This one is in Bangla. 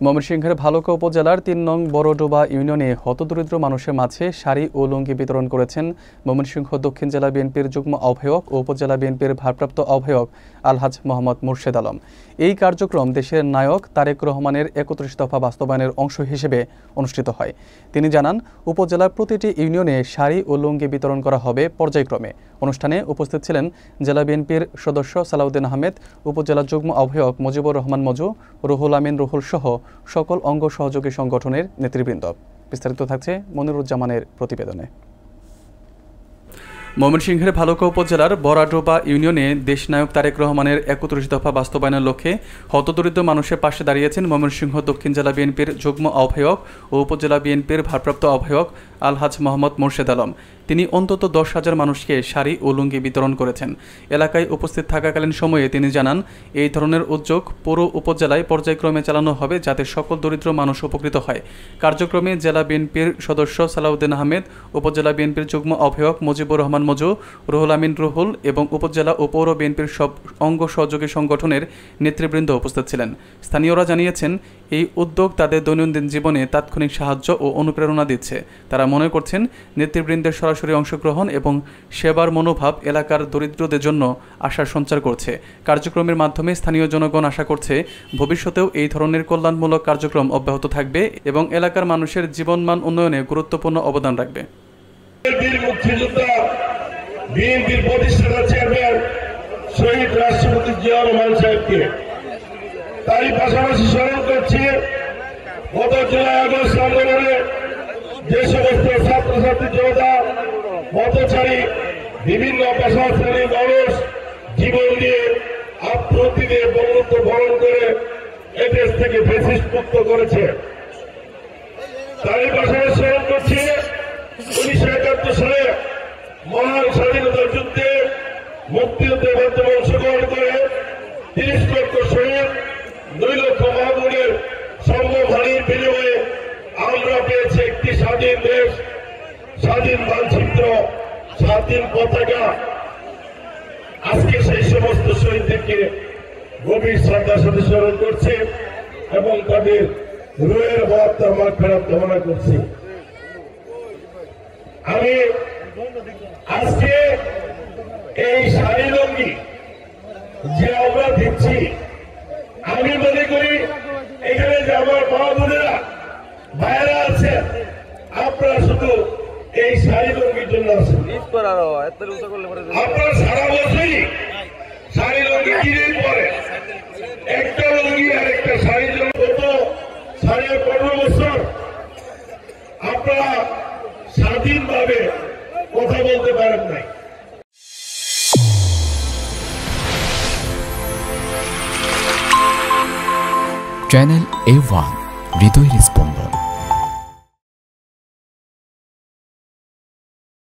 ময়মনসিংহের ভালুকা উপজেলার ৩ নং বড়ডোবা ইউনিয়নে হতদরিদ্র মানুষের মাঝে শাড়ি ও লুঙ্গি বিতরণ করেছেন ময়মনসিংহ দক্ষিণ জেলা বিএনপির যুগ্ম আহ্বায়ক ও উপজেলা বিএনপির ভারপ্রাপ্ত আহ্বায়ক আলহাজ মোহাম্মদ মুর্শেদ আলম। এই কার্যক্রম দেশের নায়ক তারেক রহমানের ৩১ দফা বাস্তবায়নের অংশ হিসেবে অনুষ্ঠিত হয়। তিনি জানান, উপজেলার প্রতিটি ইউনিয়নে শাড়ি ও লুঙ্গি বিতরণ করা হবে পর্যায়ক্রমে। অনুষ্ঠানে উপস্থিত ছিলেন জেলা বিএনপির সদস্য সালাউদ্দিন আহমেদ, উপজেলা যুগ্ম আহ্বায়ক মুজিবুর রহমান মজু, রুহুল আমিন রুহুল সহ সকল অঙ্গ সহযোগী সংগঠনের নেতৃবৃন্দ। বিস্তারিত থাকছে মনিরুজ্জামানের প্রতিবেদনে। ময়মনসিংহের ভালুকা উপজেলার বড়ডোবা ইউনিয়নে দেশনায়ক তারেক রহমানের ৩১ দফা বাস্তবায়নের লক্ষ্যে হতদরিদ্র মানুষের পাশে দাঁড়িয়েছেন ময়মনসিংহ দক্ষিণ জেলা বিএনপির যুগ্ম আহ্বায়ক ও উপজেলা বিএনপির ভারপ্রাপ্ত আহ্বায়ক আলহাজ মোহাম্মদ মুর্শেদ আলম। তিনি অন্তত ১০,০০০ মানুষকে শাড়ি ও লুঙ্গি বিতরণ করেছেন। এলাকায় উপস্থিত থাকাকালীন সময়ে তিনি জানান, এই ধরনের উদ্যোগ পুরো উপজেলায় পর্যায়ক্রমে চালানো হবে যাতে সকল দরিদ্র মানুষ উপকৃত হয়। কার্যক্রমে জেলা বিএনপির সদস্য সালাউদ্দিন আহমেদ, উপজেলা বিএনপির যুগ্ম আহ্বায়ক মুজিবুর রহমান মজু, রুহুল আমিন রুহুল এবং উপজেলা ও পৌর বিএনপির সব অঙ্গ সহযোগী সংগঠনের নেতৃবৃন্দ উপস্থিত ছিলেন। স্থানীয়রা জানিয়েছেন, এই উদ্যোগ তাদের দৈনন্দিন জীবনে তাৎক্ষণিক সাহায্য ও অনুপ্রেরণা দিচ্ছে। তারা মনে করছেন, নেতৃবৃন্দের সরাসরি অংশগ্রহণ এবং সেবার মনোভাব এলাকার দরিদ্রদের জন্য আশার সঞ্চার করছে। কার্যক্রমের মাধ্যমে স্থানীয় জনগণ আশা করছে ভবিষ্যতেও এই ধরনের কল্যাণমূলক কার্যক্রম অব্যাহত থাকবে এবং এলাকার মানুষের জীবনমান উন্নয়নে গুরুত্বপূর্ণ অবদান রাখবে। বিএনপির প্রতিষ্ঠাতা চেয়ারম্যান শহীদ রাষ্ট্রপতি জিয়া রহমান সাহেবকে তারই পাশাপাশি স্মরণ করছি গত জুলাই আগস্ট আন্দোলনে যে সমস্ত ছাত্রছাত্রী জনতা পথচারী বিভিন্ন পেশা শ্রেণীর মানুষ জীবন দিয়ে আত্মহত্যা দিয়ে বঙ্গবন্ধু বরণ করে এদেশ থেকে ফ্যাসিস্ট মুক্ত করেছে। তারই পাশাপাশি স্মরণ করছি ১৯৭১ সালে মহান স্বাধীনতার যুদ্ধে মুক্তিযুদ্ধের মাধ্যমে অংশগ্রহণ করে ৩০ লক্ষ শহীদ ২ লক্ষ মহাগুণের সম্ভবহানির বিনিময়ে আমরা পেয়েছি একটি স্বাধীন দেশ, স্বাধীন মানচিত্র, স্বাধীন পতাকা। আজকে সেই সমস্ত শহীদদেরকে গভীর শ্রদ্ধার সাথে স্মরণ করছে এবং তাদের রুহের আত্মার মাগফিরাত কামনা করছি। আমি আজকে এই শাড়ি লুঙ্গি যে আমরা দিচ্ছি, আমি মনে করি এখানে যে আমার মা বোনেরা ভাইয়েরা আছেন, আপনারা শুধু এই শাড়ি লুঙ্গির জন্য আছেন। আপনারা সারা বছরই শাড়ি লুঙ্গি কিনে পরে, একটা লুঙ্গি আর একটা শাড়ির জন্য গত 15.5 বছর আপনারা স্বাধীনভাবে কথা বলতে পারেন নাই। চ্যানেল A1 হৃদয়ের স্পন্দন।